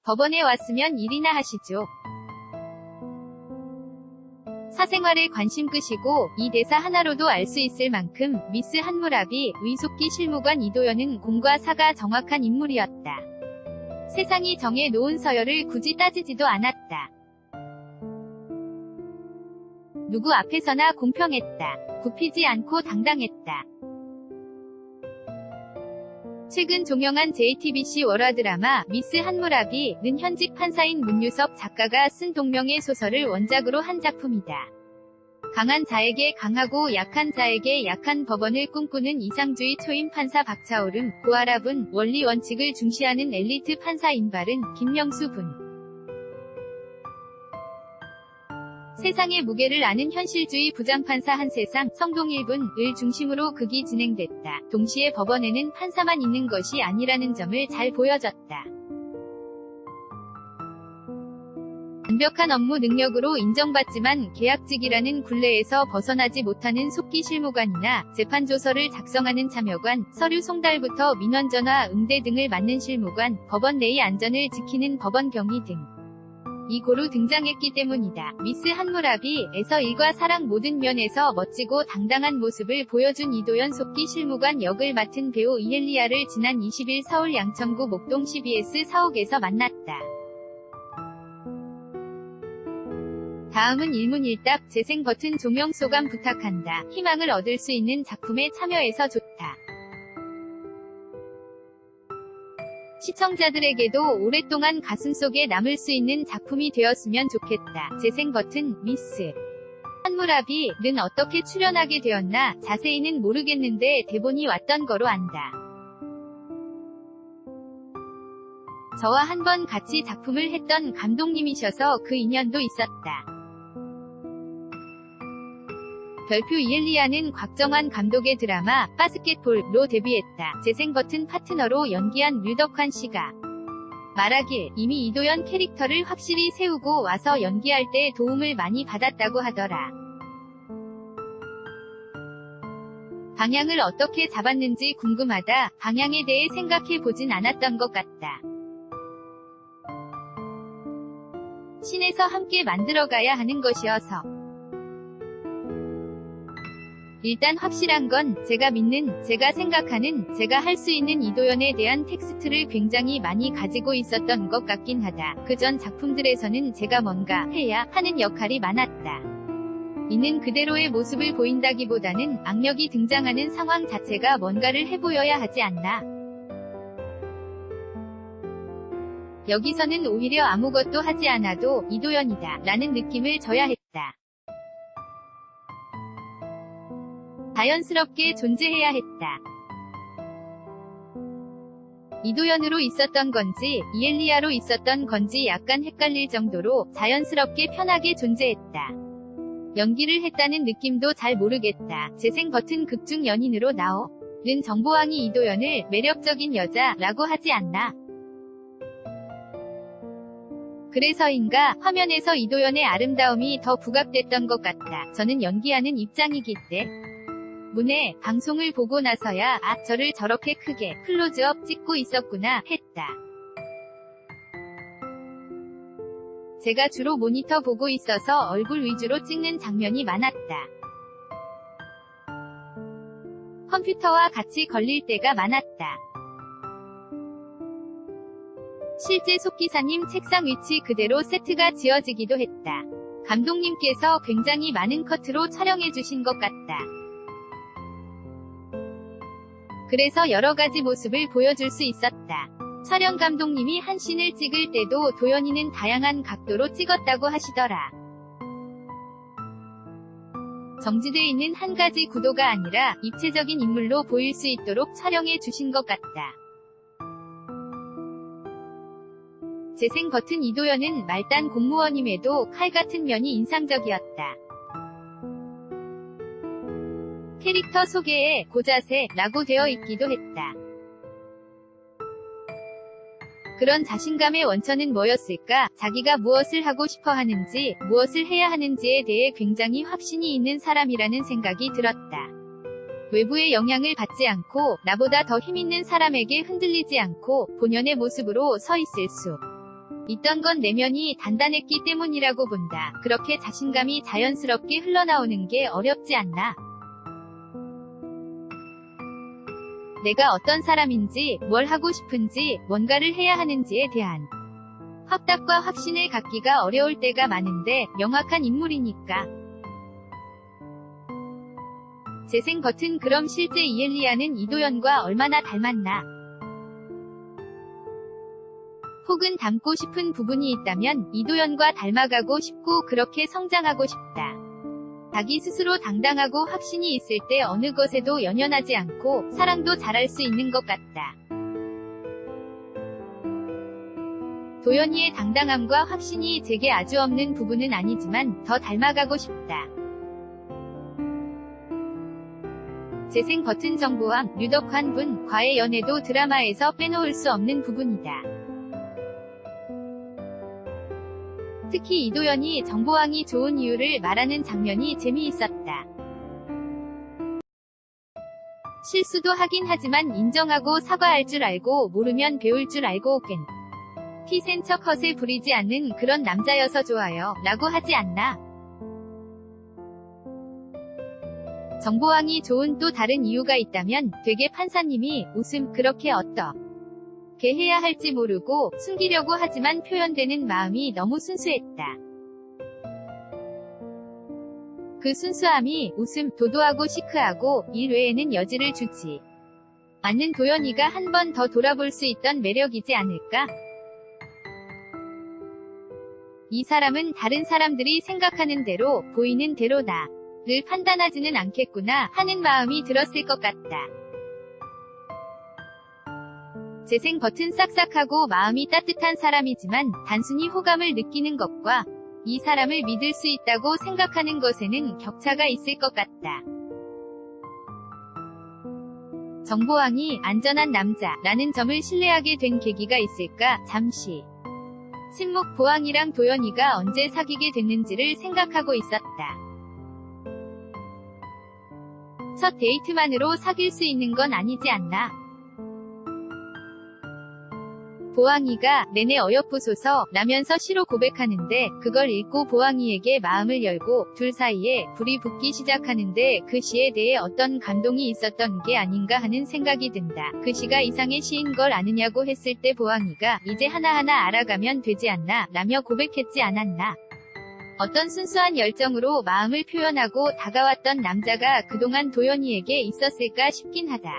법원에 왔으면 일이나 하시죠. 사생활에 관심 끄시고 이 대사 하나로도 알 수 있을 만큼 미스 한무라비, 위속기 실무관 이도연은 공과 사가 정확한 인물이었다. 세상이 정해 놓은 서열을 굳이 따지지도 않았다. 누구 앞에서나 공평했다. 굽히지 않고 당당했다. 최근 종영한 JTBC 월화 드라마 미스 한무라비는 현직 판사인 문유섭 작가가 쓴 동명의 소설을 원작으로 한 작품이다. 강한 자에게 강하고 약한 자에게 약한 법원을 꿈꾸는 이상주의 초임 판사 박차오름, 고아랍은 원리 원칙을 중시하는 엘리트 판사 인발은 김명수 분. 세상의 무게를 아는 현실주의 부장판사 한세상, 성동일분을 중심으로 극이 진행됐다. 동시에 법원에는 판사만 있는 것이 아니라는 점을 잘 보여줬다. 완벽한 업무 능력으로 인정받지만 계약직이라는 굴레에서 벗어나지 못하는 속기 실무관이나 재판조서를 작성하는 참여관, 서류 송달부터 민원 전화, 응대 등을 맡는 실무관, 법원 내의 안전을 지키는 법원 경위 등. 이 고루 등장했기 때문이다. 미스 한무라비에서 일과 사랑 모든 면에서 멋지고 당당한 모습을 보여준 이도연 속기 실무관 역을 맡은 배우 이엘리아를 지난 20일 서울 양천구 목동 CBS 사옥에서 만났다. 다음은 일문일답 재생 버튼 조명 소감 부탁한다. 희망을 얻을 수 있는 작품에 참여해서 좋다. 시청자들에게도 오랫동안 가슴속에 남을 수 있는 작품이 되었으면 좋겠다. 재생 버튼, 미스 한무라비는 어떻게 출연하게 되었나 자세히는 모르겠는데 대본이 왔던 거로 안다. 저와 한번 같이 작품을 했던 감독님이셔서 그 인연도 있었다. 별표 이엘리아는 곽정환 감독의 드라마 바스켓볼로 데뷔했다. 재생 버튼 파트너로 연기한 류덕환 씨가 말하길 이미 이도연 캐릭터를 확실히 세우고 와서 연기할 때 도움을 많이 받았다고 하더라. 방향을 어떻게 잡았는지 궁금하다. 방향에 대해 생각해 보진 않았던 것 같다. 신에서 함께 만들어가야 하는 것이어서. 일단 확실한 건 제가 믿는, 제가 생각하는, 제가 할 수 있는 이도연에 대한 텍스트를 굉장히 많이 가지고 있었던 것 같긴 하다. 그 전 작품들에서는 제가 뭔가 해야 하는 역할이 많았다. 있는 그대로의 모습을 보인다기보다는 악력이 등장하는 상황 자체가 뭔가를 해보여야 하지 않나. 여기서는 오히려 아무것도 하지 않아도 이도연이다 라는 느낌을 줘야 했다. 자연스럽게 존재해야 했다. 이도연으로 있었던 건지 이엘리아로 있었던 건지 약간 헷갈릴 정도로 자연스럽게 편하게 존재했다. 연기를 했다는 느낌도 잘 모르겠다. 재생 버튼 극중 연인으로 나오는 정보왕이 이도연을 매력적인 여자라고 하지 않나. 그래서인가 화면에서 이도연의 아름다움이 더 부각됐던 것 같다. 저는 연기하는 입장이기 때문에 방송을 보고 나서야 아, 저를 저렇게 크게 클로즈업 찍고 있었구나 했다. 제가 주로 모니터 보고 있어서 얼굴 위주로 찍는 장면이 많았다. 컴퓨터와 같이 걸릴 때가 많았다. 실제 속기사님 책상 위치 그대로 세트가 지어지기도 했다. 감독님께서 굉장히 많은 커트로 촬영해주신 것 같다. 그래서 여러가지 모습을 보여줄 수 있었다. 촬영 감독님이 한 씬을 찍을 때도 도연이는 다양한 각도로 찍었다고 하시더라. 정지돼 있는 한 가지 구도가 아니라 입체적인 인물로 보일 수 있도록 촬영해 주신 것 같다. 재생 버튼 이도연은 말단 공무원임에도 칼 같은 면이 인상적이었다. 캐릭터 소개에 고자세라고 되어 있기도 했다. 그런 자신감의 원천은 뭐였을까? 자기가 무엇을 하고 싶어 하는지, 무엇을 해야 하는지에 대해 굉장히 확신이 있는 사람이라는 생각이 들었다. 외부의 영향을 받지 않고 나보다 더 힘있는 사람에게 흔들리지 않고 본연의 모습으로 서 있을 수 있던 건 내면이 단단했기 때문이라고 본다. 그렇게 자신감이 자연스럽게 흘러나오는 게 어렵지 않나. 내가 어떤 사람인지, 뭘 하고 싶은지, 뭔가를 해야 하는지에 대한 확답과 확신을 갖기가 어려울 때가 많은데 명확한 인물이니까. 재생 버튼. 그럼 실제 이엘리야는 이도현과 얼마나 닮았나? 혹은 닮고 싶은 부분이 있다면 이도현과 닮아가고 싶고 그렇게 성장하고 싶다. 자기 스스로 당당하고 확신이 있을 때 어느 것에도 연연하지 않고 사랑도 잘할 수 있는 것 같다. 도연이의 당당함과 확신이 제게 아주 없는 부분은 아니지만 더 닮아가고 싶다. 재생 버튼. 정보왕. 류덕환 분. 과의 연애도 드라마에서 빼놓을 수 없는 부분이다. 특히 이도현이 정보왕이 좋은 이유를 말하는 장면이 재미있었다. 실수도 하긴 하지만 인정하고 사과할 줄 알고 모르면 배울 줄 알고 피센 척 허세 부리지 않는 그런 남자여서 좋아요 라고 하지 않나. 정보왕이 좋은 또 다른 이유가 있다면 되게 판사님이 웃음 그렇게 어떻게 해야 할지 모르고 숨기려고 하지만 표현되는 마음이 너무 순수했다. 그 순수함이 웃음, 도도하고 시크하고 일 외에는 여지를 주지 않는 도연이가 한 번 더 돌아볼 수 있던 매력이지 않을까? 이 사람은 다른 사람들이 생각하는 대로 보이는 대로 나를 판단하지는 않겠구나 하는 마음이 들었을 것 같다. 재생 버튼. 싹싹하고 마음이 따뜻한 사람이지만 단순히 호감을 느끼는 것과 이 사람을 믿을 수 있다고 생각하는 것에는 격차가 있을 것 같다. 정보왕이 안전한 남자라는 점을 신뢰하게 된 계기가 있을까? 잠시 신목. 보왕이랑 도연이가 언제 사귀게 됐는지를 생각하고 있었다. 첫 데이트만으로 사귈 수 있는 건 아니지 않나? 보왕이가 내내 어여쁘소서 라면서 시로 고백하는데 그걸 읽고 보왕이에게 마음을 열고 둘 사이에 불이 붙기 시작하는데 그 시에 대해 어떤 감동이 있었던 게 아닌가 하는 생각이 든다. 그 시가 이상의 시인 걸 아느냐고 했을 때 보왕이가 이제 하나하나 알아가면 되지 않나 라며 고백했지 않았나. 어떤 순수한 열정으로 마음을 표현하고 다가왔던 남자가 그동안 도연이에게 있었을까 싶긴 하다.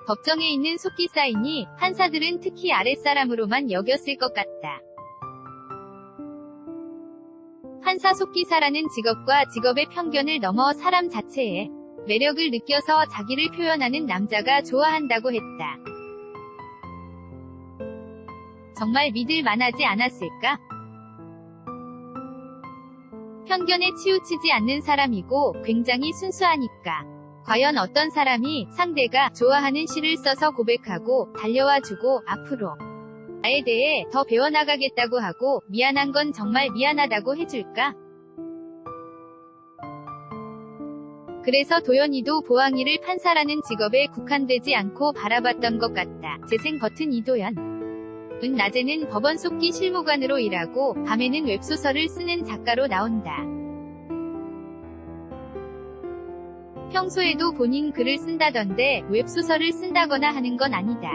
법정에 있는 속기 사인이 판사들은 특히 아랫사람으로만 여겼을 것 같다. 판사 속기사라는 직업과 직업의 편견을 넘어 사람 자체에 매력을 느껴서 자기를 표현하는 남자가 좋아한다고 했다. 정말 믿을 만하지 않았을까? 편견에 치우치지 않는 사람이고 굉장히 순수하니까. 과연 어떤 사람이 상대가 좋아하는 시를 써서 고백하고 달려와주고 앞으로 나에 대해 더 배워나가겠다고 하고 미안한 건 정말 미안하다고 해줄까? 그래서 도연이도 보왕이를 판사라는 직업에 국한되지 않고 바라봤던 것 같다. 재생 버튼. 이도현 은 낮에는 법원 속기 실무관으로 일하고 밤에는 웹소설을 쓰는 작가로 나온다. 평소에도 본인 글을 쓴다던데 웹소설을 쓴다거나 하는 건 아니다.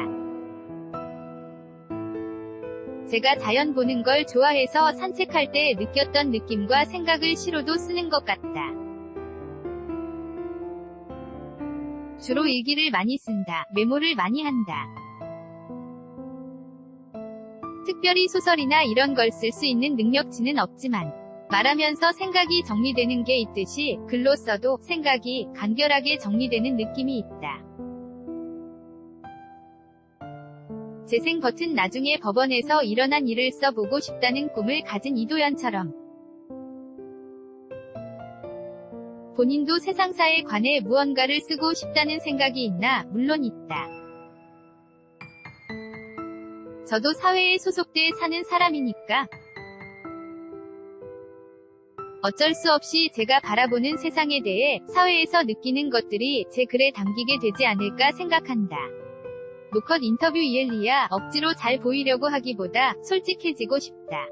제가 자연 보는 걸 좋아해서 산책할 때 느꼈던 느낌과 생각을 시로도 쓰는 것 같다. 주로 일기를 많이 쓴다. 메모를 많이 한다. 특별히 소설이나 이런 걸 쓸 수 있는 능력치는 없지만 말하면서 생각이 정리되는 게 있듯이 글로 써도 생각이 간결하게 정리되는 느낌이 있다. 재생 버튼. 나중에 법원에서 일어난 일을 써보고 싶다는 꿈을 가진 이도현처럼 본인도 세상사에 관해 무언가를 쓰고 싶다는 생각이 있나? 물론 있다. 저도 사회에 소속돼 사는 사람이니까 어쩔 수 없이 제가 바라보는 세상에 대해 사회에서 느끼는 것들이 제 글에 담기게 되지 않을까 생각한다. 노컷 인터뷰 이엘리야 억지로 잘 보이려고 하기보다 솔직해지고 싶다.